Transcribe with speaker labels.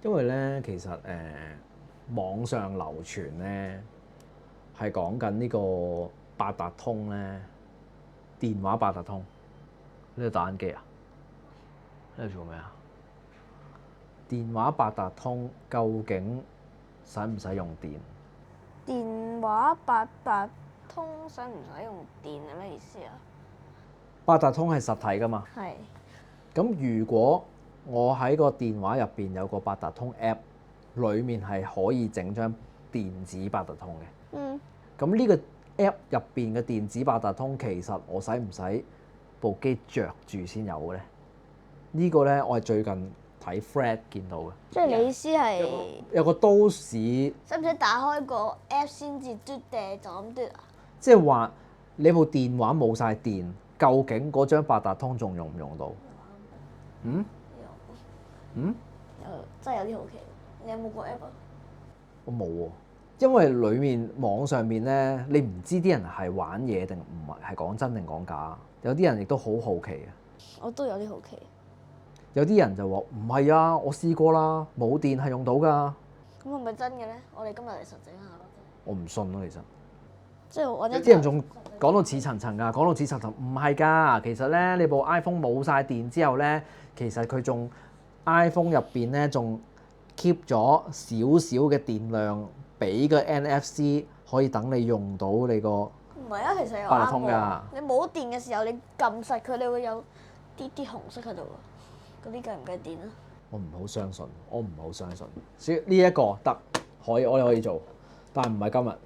Speaker 1: 因為咧，其實網上流傳咧係講緊呢個八達通咧，電話八達通呢個打緊機啊？呢度做咩啊？電話八達通究竟使唔使用電？
Speaker 2: 電話八達通使唔使用電係咩意思啊？
Speaker 1: 八達通係實體噶嘛？
Speaker 2: 係。
Speaker 1: 咁如果我喺個電話入邊有個八達通 app，裡面係可以整張電子八達通嘅。
Speaker 2: 嗯。
Speaker 1: 咁呢個 app 入邊嘅電子八達通，其實我使唔使部機着住先有嘅咧？呢個咧，我係最近睇 Fred 見到嘅。
Speaker 2: 即係你意思係
Speaker 1: 有個都市，
Speaker 2: 使唔使打開個 app 先至嘟定就咁嘟啊？
Speaker 1: 即係話你部電話冇晒電，究竟嗰張八達通仲用唔用到？嗯？嗯？
Speaker 2: 真係有啲好奇，你有冇個 app 啊？
Speaker 1: 我冇喎，因為裡面網上面咧，你唔知啲人係玩嘢定唔係講真定講假。有啲人亦都好好奇嘅。
Speaker 2: 我都有啲好奇。
Speaker 1: 有啲人就話唔係啊，我試過啦，冇電係用到㗎。
Speaker 2: 咁係咪真嘅咧？我哋今日嚟實證下咯。
Speaker 1: 我唔信咯，其實。
Speaker 2: 即係或者
Speaker 1: 有啲人仲講到似層層㗎，講到似層層，唔係㗎。其實咧，你部 iPhone 冇晒電之後咧，其實佢仲 iPhone 入邊咧仲 keep 咗少少嘅電量，俾個 NFC 可以等你用到你個。
Speaker 2: 唔係啊，其實有
Speaker 1: 八達通㗎。
Speaker 2: 啱喎。你冇電嘅時候，你撳實佢，你會有啲紅色喺度喎。嗰啲計唔計電啊？
Speaker 1: 我唔好相信，我唔好相信。所以呢一個得可以，我哋可以做，但係唔係今日。